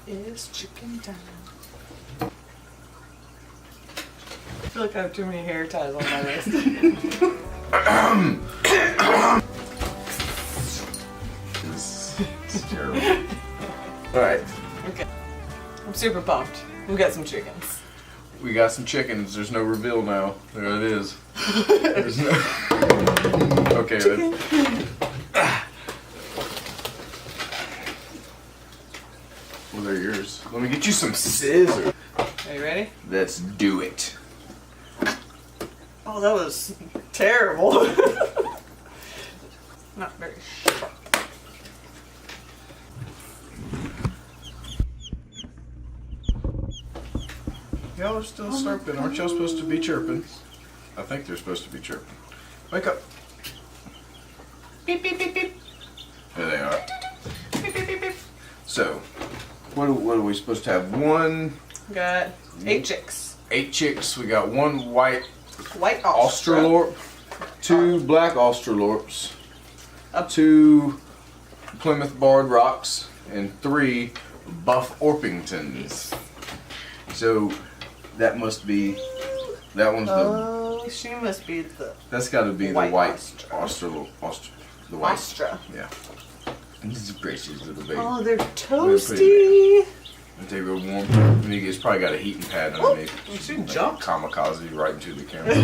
is chicken time. I feel like I have too many hair ties on my wrist. This is terrible. Alright. Okay. I'm super pumped. We got some chickens. We got some chickens. There's no reveal now. There it is. There's no... Okay, Chicken. Well, they're yours. Let me get you some scissors. Are you ready? Let's do it. Oh, that was terrible. Not very sharp. Y'all are still slurping. Aren't y'all supposed to be chirping? I think they're supposed to be chirping. Wake up. Beep, beep, beep, beep. There they are. Beep, beep, beep, beep. So, what are we supposed to have? One... Got 8 chicks. 8 chicks. We got 1 white White Australorp, 2 black Australorps, 2 Plymouth Barred Rocks, and 3 buff Orpingtons. So that must be, that one's the... Oh, she must be the... That's got to be the white white Australorp. the white. Astra. Yeah. This is precious little baby. Oh, they're toasty. They were warm. It's probably got a heating pad underneath. She Like jumped. Kamikaze right into the camera.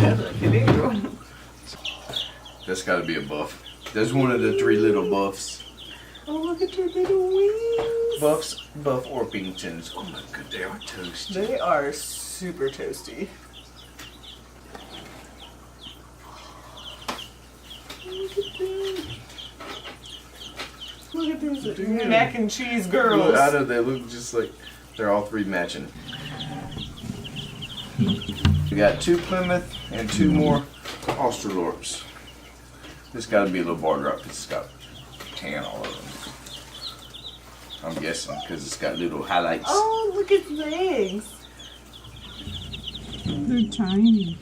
That's got to be a buff. There's one of the 3 little buffs. Oh, look at your little wings. Buff Orpingtons. Oh my god, they are toasty. They are super toasty. Look at them. Look at these mac and cheese girls. Look, I know they look just like they're all 3 matching. We got 2 Plymouth and 2 more Australorps. This got to be a little barred rock because it's got tan all over them. I'm guessing because it's got little highlights. Oh, look at the eggs. They're tiny.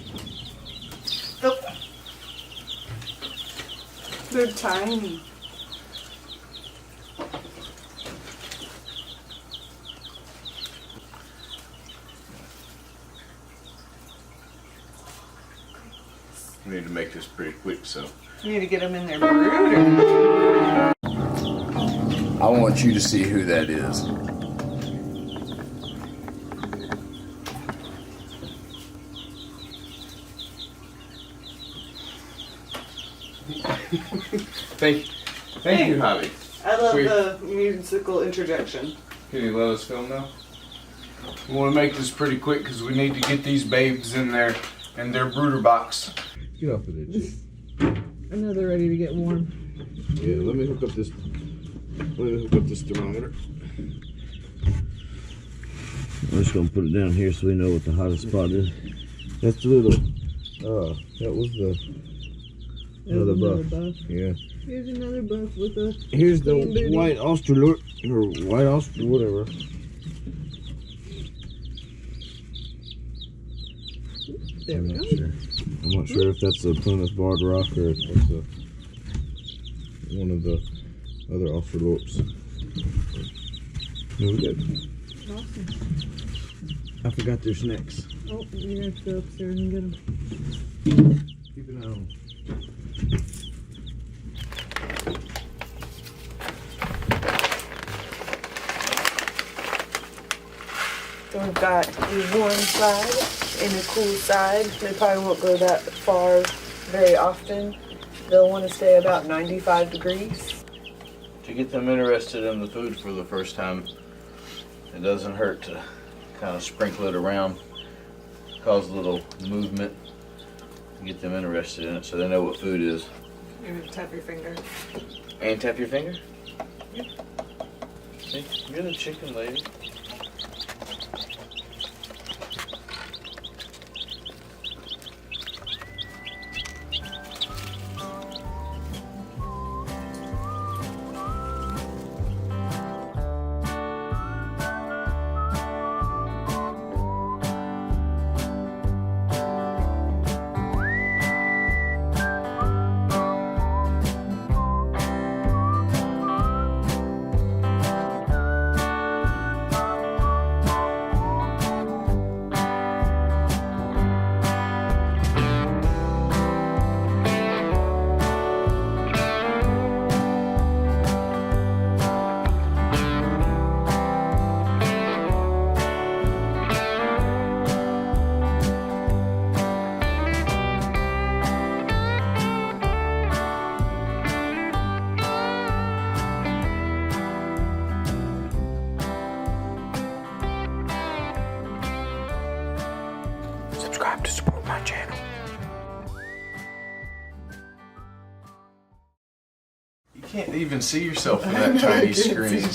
They're tiny. We need to make this pretty quick, so. You need to get them in their brooder. I want you to see who that is. Thank you, Javi. I love the musical interjection. Can you let us film now? We want to make this pretty quick because we need to get these babes in their brooder box. Get off of there, chick. I know they're ready to get warm. Yeah, let me hook up this thermometer. I'm just gonna put it down here so we know what the hottest spot is. That's the little, that was the another buff. Yeah. Here's another buff with a... Here's the white Australorp, or white Austral, whatever. There we go. Sure. I'm not sure if that's a Plymouth Barred Rock or if that's one of the other Australorps. Here we go. Awesome. I forgot their snacks. Oh, you're gonna have to go upstairs and get them. Keep an eye on them. So we've got the warm side and the cool side. They probably won't go that far very often. They'll want to stay about 95 degrees. To get them interested in the food for the first time, it doesn't hurt to kind of sprinkle it around, cause a little movement, get them interested in it so they know what food is. You're gonna tap your finger. And tap your finger? Yeah. See, you're the chicken lady. subscribe to support my channel. You can't even see yourself in that tiny screen.